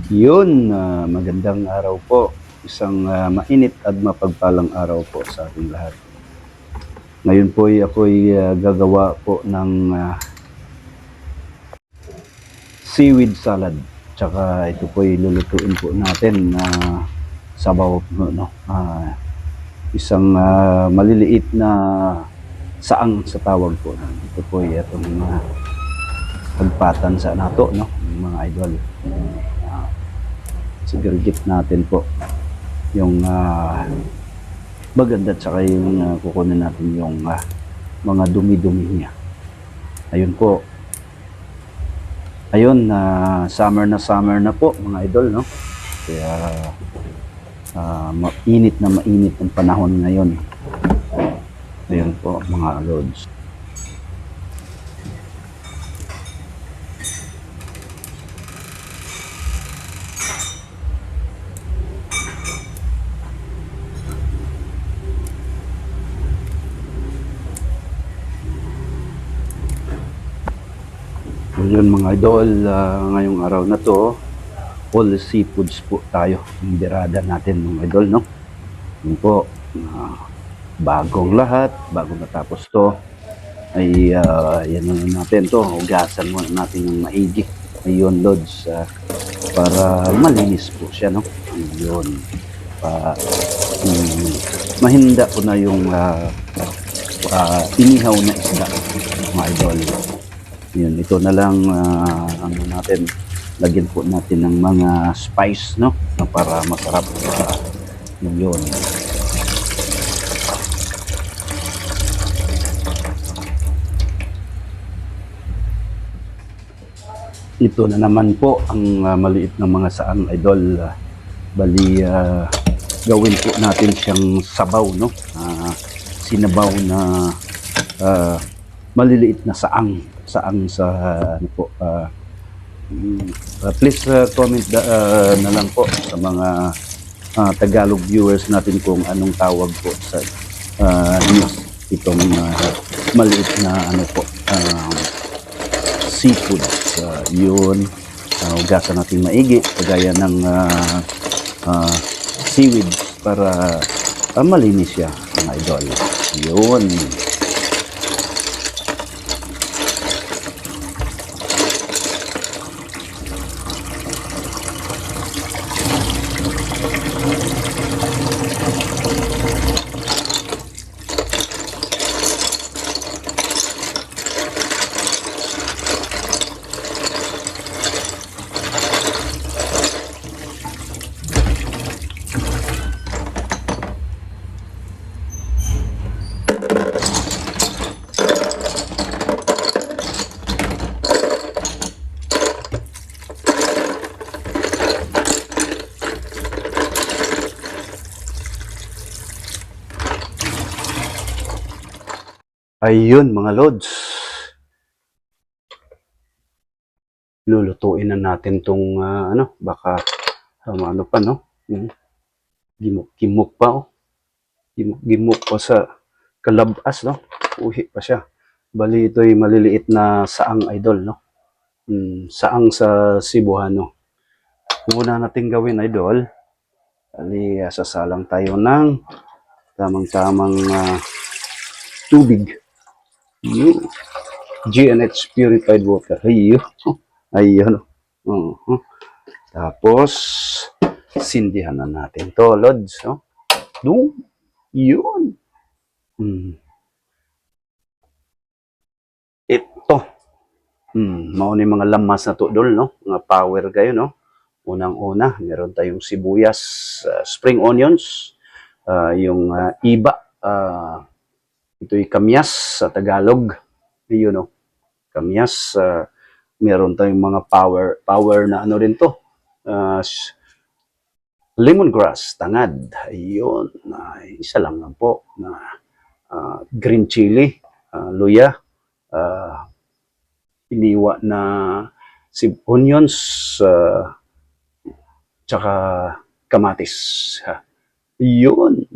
Yun, magandang araw po. Isang mainit at mapagpalang araw po sa ating lahat. Ngayon po ako'y gagawa po ng seaweed salad. Tsaka ito po'y lulutuin po natin na sabaw, no? Isang maliliit na saang sa tawag po. Ito po'y itong pagpatan sa nato, no? Mga idol. Sigurgit natin po yung maganda, tsaka yung kukunin natin yung mga dumi-dumi niya. Ayun po. Ayun, summer na po mga idol, no? Kaya mainit ang panahon ngayon. Ayun po mga lods. Yun mga idol, ngayong araw na to, all seafoods po tayo. Yung dirada natin mga idol, no? Yun po, bagong lahat, bagong natapos to, ay yan na natin to, hugasan muna natin yung maigi. Ayun lods, para malinis po siya, no? Ayun, mahinda po na yung inihaw na isda mga idol. Yun, ito na lang ano natin, lagyan po natin ng mga spice, no, para masarap. Yun. Ito na naman po ang maliit na mga saang idol. Bali gawin po natin siyang sabaw, no? Sinabaw na maliliit na saang sa ano po. Please comment na lang po sa mga Tagalog viewers natin kung anong tawag po sa news itong maliit na ano po, seafood. Yun, hugasan natin maigi kagaya ng seaweed para malinis siya mga idol. Yun. Ayun mga lods, lulutuin na natin tong ano, baka ano pa, no? Gimok pa, oh. Gimok pa sa kalabas, no? Uhi pa siya. Bali ito'y maliliit na saang idol, no? Saang sa Cebuano. Una natin gawin idol, bali sasalang tayo ng tamang tubig. GNH purified water. Ayun. Tapos sindihan na natin to, lods, no? Yun. Ito. Mauna yung mga lamas na to, dol, no? Mga power kayo, no? Unang-una, meron tayong sibuyas, spring onions, yung iba, ito'y kamyas sa Tagalog. Yun, no? Kamyas, meron tayong mga power na ano rin to, lemongrass, tangad. Ayun, isa lang po na green chili, luya, iniwa na onions, tsaka kamatis. Yun.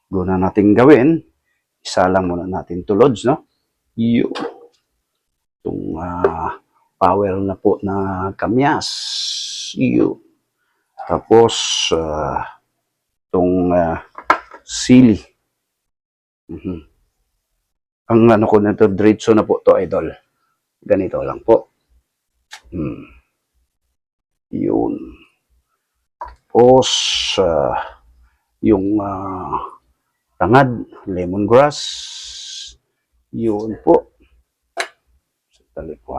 Guna natin gawin, isa lang muna natin tulods, no? Yun. Itong power na po na kamyas. Yun. Tapos, itong sili. Mhm. Ang ano ko nito, diretso na po to, idol. Ganito lang po. Yun. Tapos, yung tangad, lemongrass. Yun po. Sandali po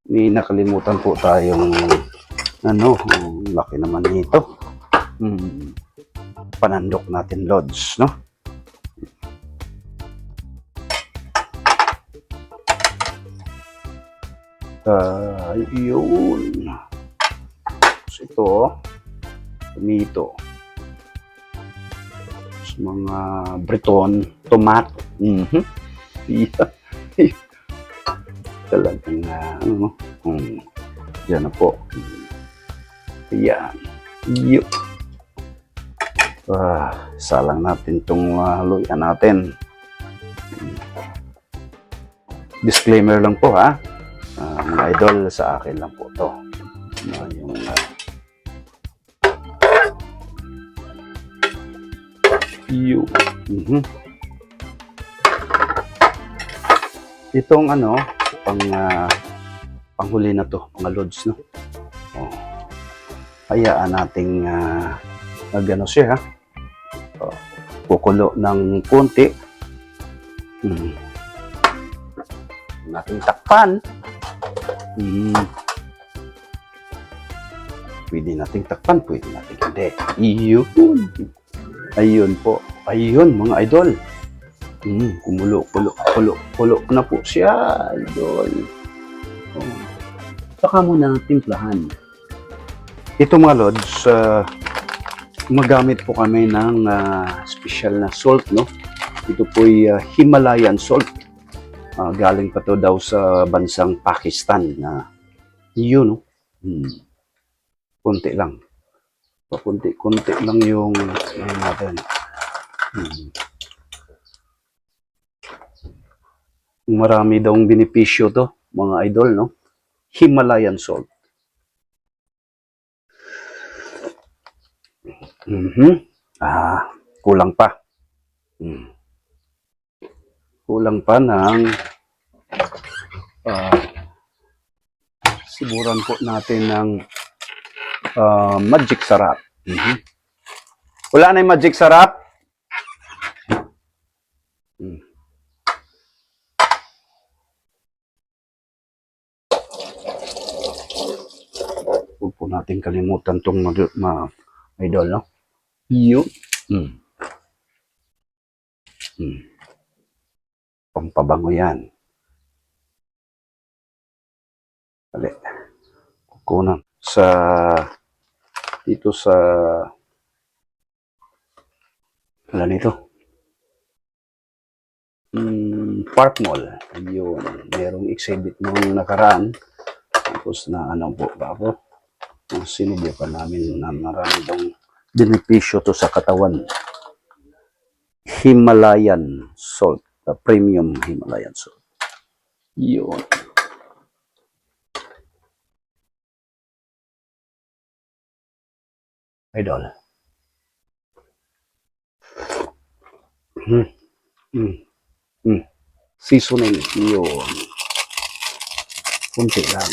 may nakalimutan po tayong ano, laki naman nito. Panandok natin, Lods, no? Yun. So, ito, tomato. So, mga Breton, tomat. Talagang, ano, yan na po. Ayan. Yun. Salang natin itong haluan natin. Disclaimer lang po, ha? Mga idol, sa akin lang po to. Yung itong ano, panghuli na to, mga lods, no? Hayaan nating nagano siya, kukulo ng konti. Nating takpan. Pwede nating takpan, pwede nating hindi. Iyon. Ayun po. Ayun, mga idol. Kumulo na po siya, idol. Saka muna timplahan. Ito mga lods, gumagamit po kami ng special na salt, no? Ito po'y Himalayan salt. Galing pa to daw sa bansang Pakistan na yun, no? Kunti lang. Kunti lang yung natin. Marami daw benepisyo to, mga idol, no? Himalayan salt. Kulang pa. Kulang pa ng siburan po natin ng magic sarap. Wala na yung magic sarap? Huwag po natin kalimutan itong idol, no? Yun. Pampabango yan. Dali. Kukunan. Dito sa wala nito. Park Mall. Yun. Merong exhibit nung nakaraan. Tapos na ano po ba ako? Sinubukan namin na marami daw benepisyo to sa katawan. Himalayan salt. The premium Himalayan salt. Yun. Idol. Seasoning. Yun. Kunti lang.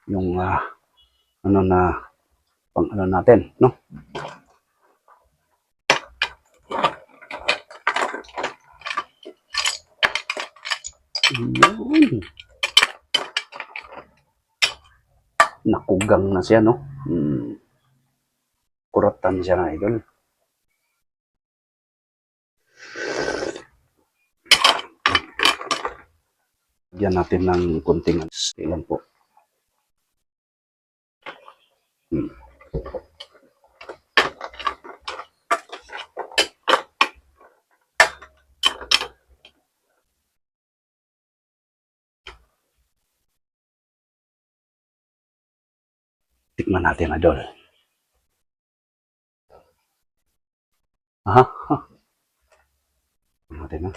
Yung ano na pang ano natin, no? Yun. Nakugang na siya, no? Kuratan siya na, idol. Diyan natin ng konting ilan po. Tikman natin, idol. Natin, ha?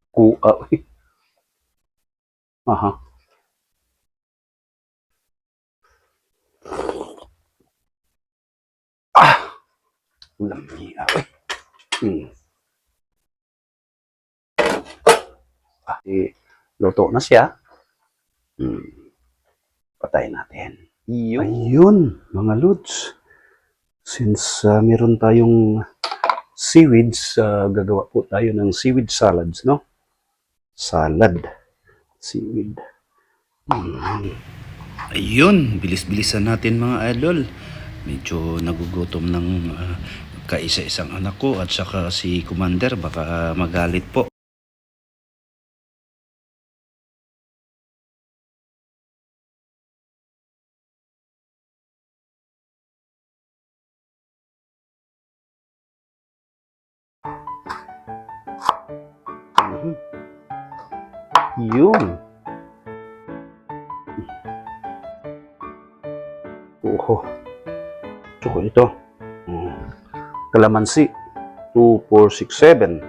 Kuha. Aha. Ah! Ulam niya. Hmm. Luto na siya. Hmm. Patayin natin. Ayun, mga lods. Since meron tayong seaweeds, gagawa po tayo ng seaweed salads, no? Salad. Seaweed. Ayun, bilis-bilisan natin mga idol. Medyo nagugutom ng kaisa-isang anak ko at saka si Commander, baka magalit po. Yun. Oh, tsaka ito. Kalamansi. 2, 4, 6, 7.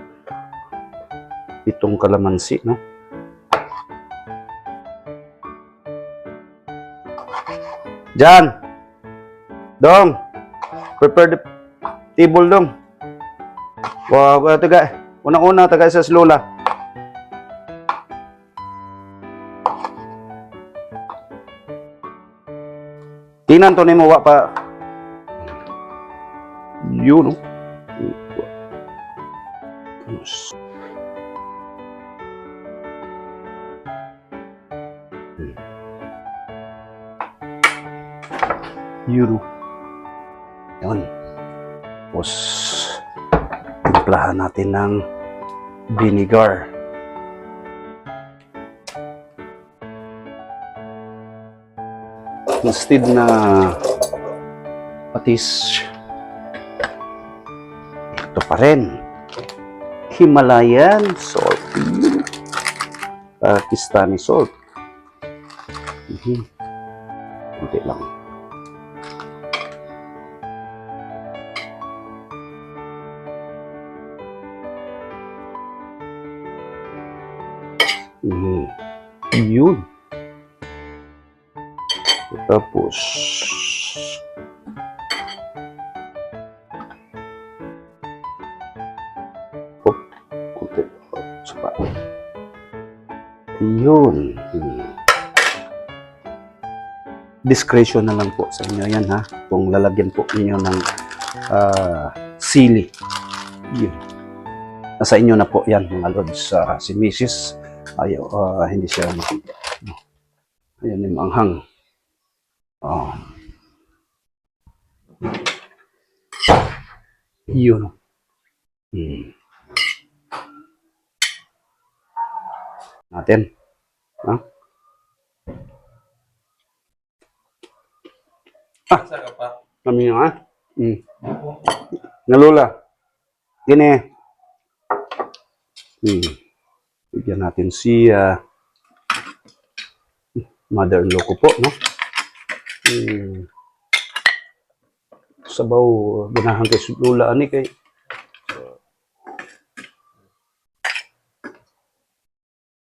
Itong kalamansi, no? Jan! Dong! Prepare the table, Dong. Wow, taga. Unang-una, taga sa Lola. Tinan to ni mo wa pa. Yun, no? Yun. Yun. Tapos, timplahan natin ng vinegar. Instead na patis, ito pa rin. Himalayan salt. Pakistani salt. Kunti lang. Yun. Tapos kunti sapa. Yun. Discretion na lang po sa inyo yan, ha, kung lalagyan po ninyo ng sili. Yun. Nasa inyo na po yan, mga lods. Si Mrs. ayaw, hindi siya ayan yung manghang. Yun. Natin. Ha? Kami nga. Nalula. Gini. Bigyan natin si mother-in-law ko po, no? Sabaw, ganahan kay Lula ani kay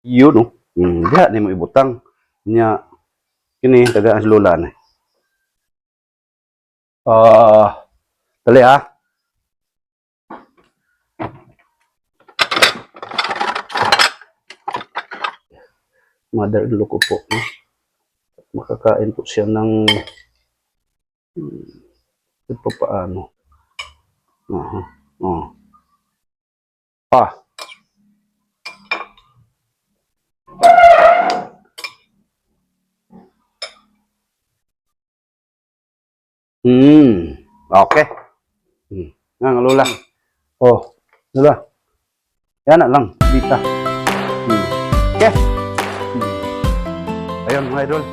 yun, no? Diha ni mo ibutang nya kini tagaan si Lula ni. Dali ha. Mother-in-law ko po, no? Makakain po siya ng ito paano. Okay. Nga, Lola. Lola. Yan na lang, dita. Okay. Ayun, mga idol.